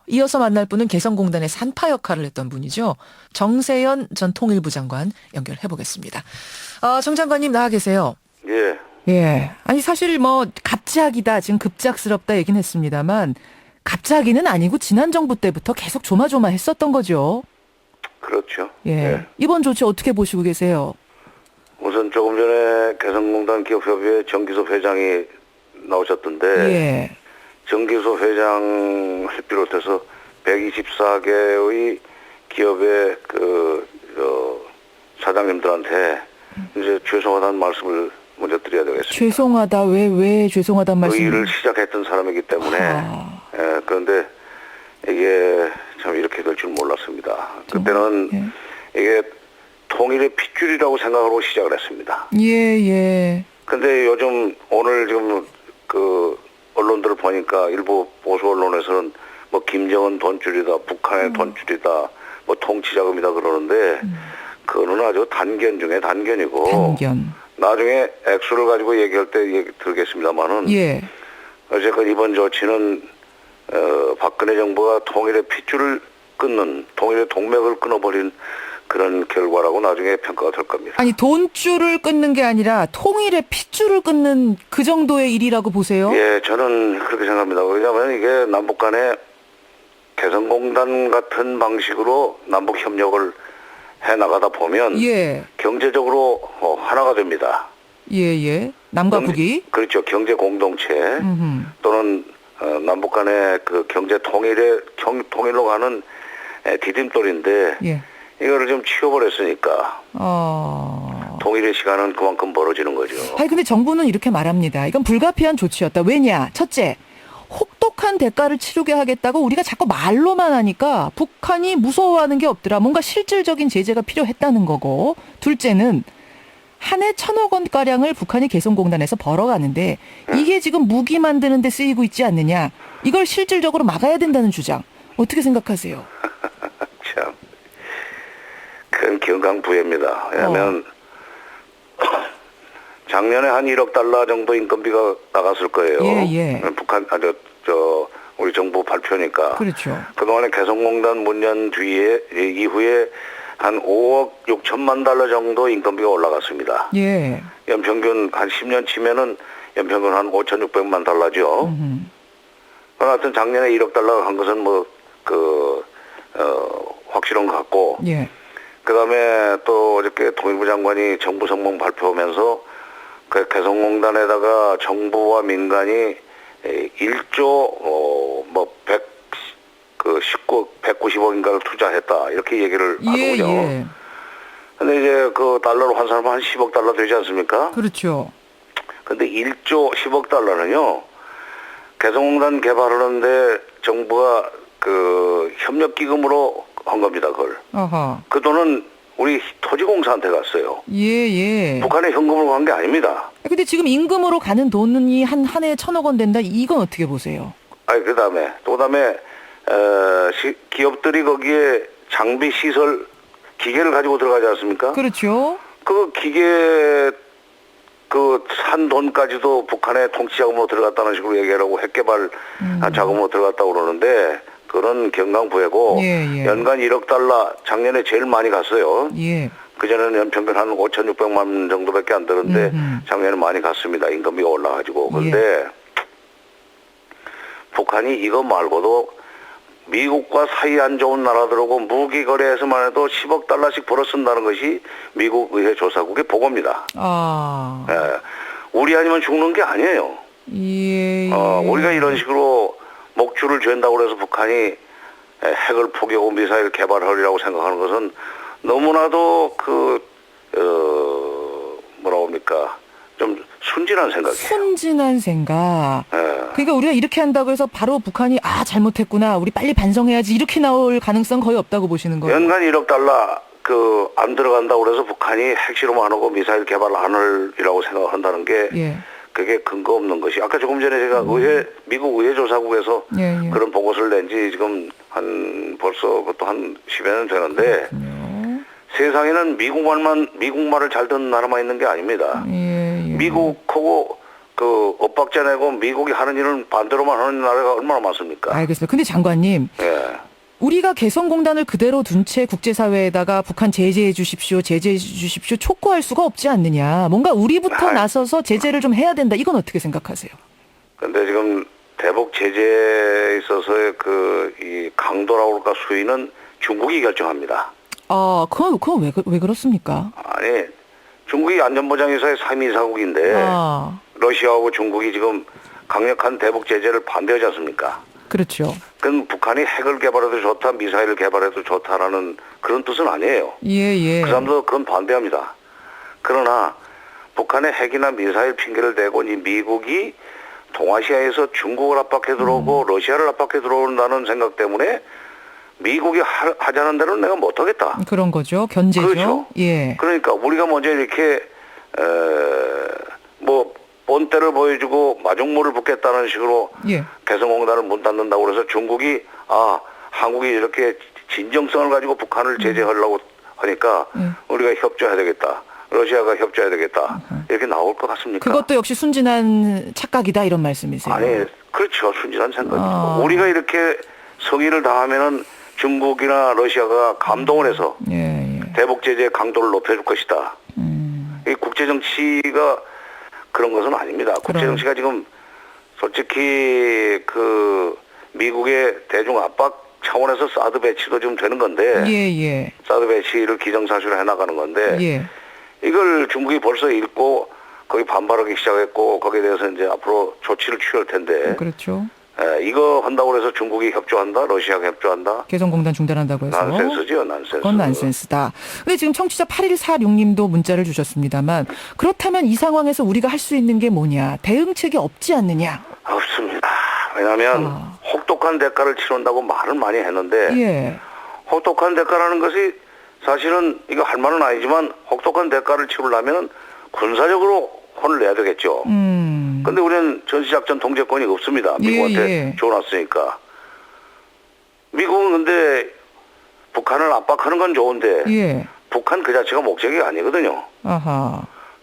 이어서 만날 분은 개성공단의 산파 역할을 했던 분이죠. 정세현 전 통일부 장관 연결해 보겠습니다. 정 장관님 나와 계세요. 예, 예. 아니 사실 뭐 갑작이다, 지금 급작스럽다 얘기는 했습니다만 갑자기는 아니고 지난 정부 때부터 계속 조마조마했었던 거죠. 그렇죠. 예. 이번 조치 어떻게 보시고 계세요? 우선 조금 전에 개성공단 기업협의회 정기섭 회장이 나오셨던데, 예. 정기섭 회장을 비롯해서 124개의 기업의 사장님들한테 이제 죄송하다는 말씀을 먼저 드려야 되겠습니다. 죄송하다. 왜 죄송하다는 그 말씀? 일을 시작했던 사람이기 때문에, 예, 그런데 이게 참 이렇게 될 줄 몰랐습니다. 그때는 이게 통일의 핏줄이라고 생각하고 시작을 했습니다. 예. 근데 요즘 오늘 지금 그 언론들을 보니까 일부 보수 언론에서는 뭐 김정은 돈줄이다, 북한의 돈줄이다, 뭐 통치자금이다 그러는데 그거는 아주 단견 중에 단견이고 단견. 나중에 액수를 가지고 얘기할 때 얘기 들겠습니다만은 예. 어쨌건 이번 조치는 박근혜 정부가 통일의 핏줄을 끊는, 통일의 동맥을 끊어버린 그런 결과라고 나중에 평가가 될 겁니다. 아니 돈줄을 끊는 게 아니라 통일의 핏줄을 끊는 그 정도의 일이라고 보세요? 예, 저는 그렇게 생각합니다. 왜냐하면 이게 남북 간에 개성공단 같은 방식으로 남북 협력을 해 나가다 보면 예. 경제적으로 하나가 됩니다. 예. 남과 북이. 그렇죠. 경제 공동체 또는 남북 간의 그 경제 통일로 가는 디딤돌인데 예. 이거를 좀 치워버렸으니까 통일의 시간은 그만큼 멀어지는 거죠. 아니 근데 정부는 이렇게 말합니다. 이건 불가피한 조치였다. 왜냐? 첫째, 혹독한 대가를 치르게 하겠다고 우리가 자꾸 말로만 하니까 북한이 무서워하는 게 없더라. 뭔가 실질적인 제재가 필요했다는 거고. 둘째는 한 해 1,000억 원가량을 북한이 개성공단에서 벌어가는데 이게 지금 무기 만드는 데 쓰이고 있지 않느냐. 이걸 실질적으로 막아야 된다는 주장. 어떻게 생각하세요? 참, 큰 경강부회입니다. 왜냐하면 작년에 한 1억 달러 정도 인건비가 나갔을 거예요. 예. 북한, 우리 정부 발표니까. 그렇죠. 그동안에 개성공단 문 연 이후에 한 5억 6천만 달러 정도 인건비가 올라갔습니다. 예. 연평균 한 10년 치면은 연평균 한 5,600만 달러죠. 하여튼 작년에 1억 달러가 간 것은 확실한 것 같고. 예. 그 다음에 또 어저께 통일부 장관이 정부 성명 발표하면서 그 개성공단에다가 정부와 민간이 1조 190억인가를 투자했다 이렇게 얘기를 하더군요. 예. 근데 이제 그 달러로 환산하면 한 10억 달러 되지 않습니까? 그렇죠. 근데 1조 10억 달러는요, 개성공단 개발하는데 정부가 그 협력기금으로 한 겁니다, 그걸. 아하. 그 돈은 우리 토지공사한테 갔어요. 예. 북한에 현금으로 간 게 아닙니다. 근데 지금 임금으로 가는 돈이 한 해에 1,000억 원 된다. 이건 어떻게 보세요? 또 그다음에 기업들이 거기에 장비 시설 기계를 가지고 들어가지 않습니까? 그렇죠. 그 기계 산 돈까지도 북한의 통치자금으로 들어갔다는 식으로 얘기하라고 핵개발 자금으로 들어갔다고 그러는데 그런 경강부회고 예. 연간 1억 달러 작년에 제일 많이 갔어요. 예. 그전에는 연평균 한 5,600만 정도밖에 안 되는데 작년에 많이 갔습니다. 인건비가 올라가지고. 그런데 북한이 이거 말고도 미국과 사이 안 좋은 나라들하고 무기 거래에서만 해도 10억 달러씩 벌어 쓴다는 것이 미국 의회 조사국의 보고입니다. 우리 아니면 죽는 게 아니에요. 예. 우리가 이런 식으로 목줄을 죄다고 해서 북한이 핵을 포기하고 미사일 개발하리라고 생각하는 것은 너무나도 좀 순진한 생각이에요. 순진한 생각. 그러니까 우리가 이렇게 한다고 해서 바로 북한이 잘못했구나, 우리 빨리 반성해야지, 이렇게 나올 가능성 거의 없다고 보시는 거예요? 연간 1억 달러 안 들어간다고 그래서 북한이 핵실험 안 하고 미사일 개발 안 하리라고 생각한다는 게 그게 근거 없는 것이. 아까 조금 전에 제가 미국 의회 조사국에서 그런 보고서를 낸 지 지금 벌써 그것도 한 10여 년 되는데 세상에는 미국말을 잘 듣는 나라만 있는 게 아닙니다. 미국하고 그 엇박자 내고 미국이 하는 일은 반대로만 하는 나라가 얼마나 많습니까? 알겠습니다. 근데 장관님. 예. 우리가 개성공단을 그대로 둔 채 국제사회에다가 북한 제재해 주십시오, 제재해 주십시오 촉구할 수가 없지 않느냐. 뭔가 우리부터 나서서 제재를 좀 해야 된다. 이건 어떻게 생각하세요? 근데 지금 대북 제재에 있어서의 이 강도라고 할까 수위는 중국이 결정합니다. 아, 그건 왜 그렇습니까? 아니, 중국이 안전보장회사의 3위 이사국인데 러시아하고 중국이 지금 강력한 대북 제재를 반대하지 않습니까? 그렇죠. 그건 북한이 핵을 개발해도 좋다, 미사일을 개발해도 좋다라는 그런 뜻은 아니에요. 예. 그 사람도 그건 반대합니다. 그러나 북한의 핵이나 미사일 핑계를 대고 이 미국이 동아시아에서 중국을 압박해 들어오고 러시아를 압박해 들어온다는 생각 때문에 미국이 하자는 대로는 내가 못하겠다. 그런 거죠. 견제죠. 그렇죠. 예. 그러니까 우리가 먼저 이렇게 본때를 보여주고 마중물을 붓겠다는 식으로 개성공단을 문 닫는다고 그래서 중국이 한국이 이렇게 진정성을 가지고 북한을 제재하려고 하니까 우리가 협조해야 되겠다. 러시아가 협조해야 되겠다. 이렇게 나올 것 같습니까? 그것도 역시 순진한 착각이다 이런 말씀이세요? 아니, 그렇죠. 순진한 생각이죠. 우리가 이렇게 성의를 다하면은 중국이나 러시아가 감동을 해서 대북 제재 강도를 높여줄 것이다. 이 국제 정치가 그런 것은 아닙니다. 국제 정치가 지금 솔직히 미국의 대중 압박 차원에서 사드 배치도 좀 되는 건데, 사드 배치를 기정사실로 해나가는 건데, 이걸 중국이 벌써 읽고 거기 반발하기 시작했고 거기에 대해서 이제 앞으로 조치를 취할 텐데, 그렇죠. 이거 한다고 해서 중국이 협조한다, 러시아가 협조한다. 개성공단 중단한다고 해서. 난센스죠, 난센스. 그건 난센스다. 근데 지금 청취자 8146님도 문자를 주셨습니다만 그렇다면 이 상황에서 우리가 할 수 있는 게 뭐냐? 대응책이 없지 않느냐? 없습니다. 왜냐하면 혹독한 대가를 치른다고 말을 많이 했는데 혹독한 대가라는 것이 사실은 이거 할 말은 아니지만 혹독한 대가를 치르려면 군사적으로 혼을 내야 되겠죠. 근데 우리는 전시작전 통제권이 없습니다. 미국한테 줘놨으니까. 미국은 근데 북한을 압박하는 건 좋은데 북한 그 자체가 목적이 아니거든요.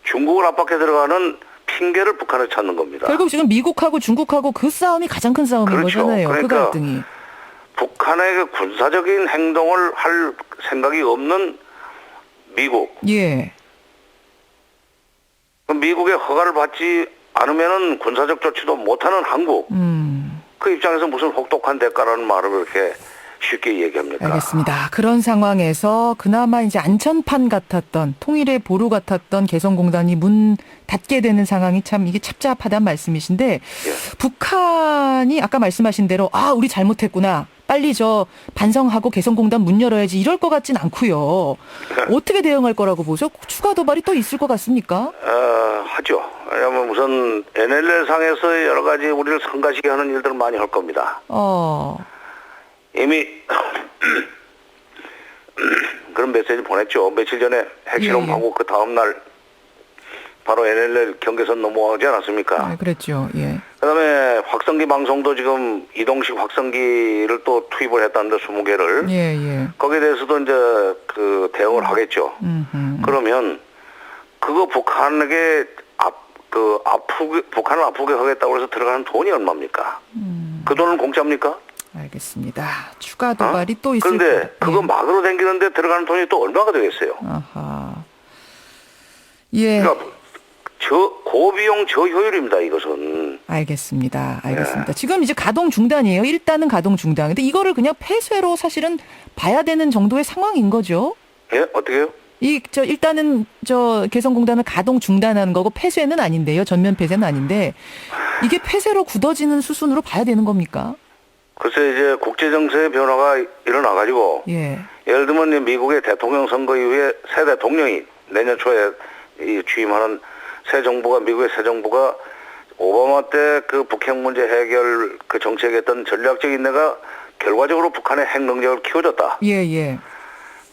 중국을 압박해 들어가는 핑계를 북한을 찾는 겁니다. 결국 지금 미국하고 중국하고 그 싸움이 가장 큰 싸움인 거잖아요. 그러니까 그 갈등이. 북한의 군사적인 행동을 할 생각이 없는 미국. 미국의 허가를 받지 않으면은 군사적 조치도 못하는 한국. 그 입장에서 무슨 혹독한 대가라는 말을 그렇게 쉽게 얘기합니까? 알겠습니다. 그런 상황에서 그나마 이제 안전판 같았던 통일의 보루 같았던 개성공단이 문 닫게 되는 상황이 참 이게 찹찹하다는 말씀이신데 북한이 아까 말씀하신 대로 우리 잘못했구나. 빨리 반성하고 개성공단 문 열어야지 이럴 것 같진 않고요. 어떻게 대응할 거라고 보세요? 추가 도발이 또 있을 것 같습니까? 하죠. 왜냐하면 우선 NLL 상에서 여러 가지 우리를 성가시게 하는 일들을 많이 할 겁니다. 이미 그런 메시지 보냈죠. 며칠 전에 핵실험하고 그 다음날 바로 NLL 경계선 넘어가지 않았습니까? 그랬죠. 그다음에 확성기 방송도 지금 이동식 확성기를 또 투입을 했다는데 20개를. 거기에 대해서도 이제 대응을 하겠죠. 그러면 그거 북한에게 북한을 아프게 하겠다고 해서 들어가는 돈이 얼마입니까? 그 돈은 공짜입니까? 알겠습니다. 추가 도발이 또 있을 그런데 그거 막으로 당기는데 들어가는 돈이 또 얼마가 되겠어요? 그러니까 고비용 저효율입니다, 이것은. 알겠습니다. 지금 이제 가동 중단이에요. 일단은 가동 중단. 근데 이거를 그냥 폐쇄로 사실은 봐야 되는 정도의 상황인 거죠. 어떻게요? 일단은 개성공단을 가동 중단하는 거고 폐쇄는 아닌데요. 전면 폐쇄는 아닌데 이게 폐쇄로 굳어지는 수순으로 봐야 되는 겁니까? 글쎄 이제 국제 정세의 변화가 일어나 가지고 예를 들면 미국의 대통령 선거 이후에 새 대통령이 내년 초에 취임하는 미국의 새 정부가 오바마 때 그 북핵 문제 해결 그 정책했던 전략적 인내가 결과적으로 북한의 핵 능력을 키워줬다.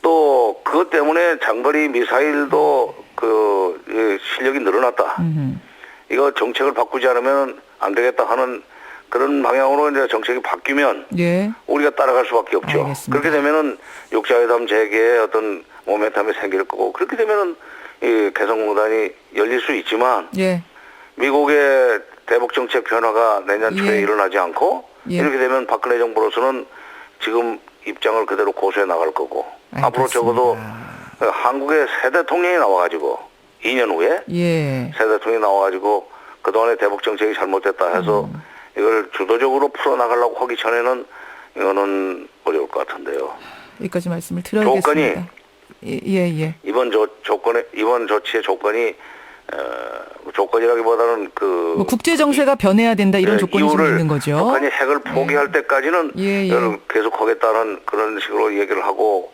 또 그것 때문에 장거리 미사일도 실력이 늘어났다. 이거 정책을 바꾸지 않으면 안 되겠다 하는 그런 방향으로 이제 정책이 바뀌면 우리가 따라갈 수밖에 없죠. 알겠습니다. 그렇게 되면은 육자회담 재개에 어떤 모멘텀이 생길 거고 그렇게 되면은 이 개성공단이 열릴 수 있지만 미국의 대북 정책 변화가 내년 초에 예. 일어나지 않고 예. 이렇게 되면 박근혜 정부로서는 지금 입장을 그대로 고수해 나갈 거고 알겠습니다. 앞으로 적어도 한국의 새 대통령이 나와가지고 2년 후에 예. 새 대통령이 나와가지고 그동안의 대북 정책이 잘못됐다 해서 이걸 주도적으로 풀어나가려고 하기 전에는 이거는 어려울 것 같은데요. 여기까지 말씀을 드려야겠습니다. 예. 이번 조치의 조건이 조건이라기보다는 뭐 국제 정세가 변해야 된다 이런 조건이 좀 있는 거죠. 북한이 핵을 포기할 때까지는 이걸 계속하겠다는 그런 식으로 얘기를 하고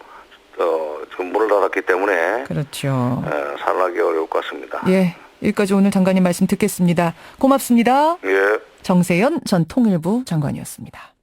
지금 문을 닫았기 때문에 그렇죠. 살아나기 어려울 것 같습니다. 예, 여기까지 오늘 장관님 말씀 듣겠습니다. 고맙습니다. 예. 정세현 전 통일부 장관이었습니다.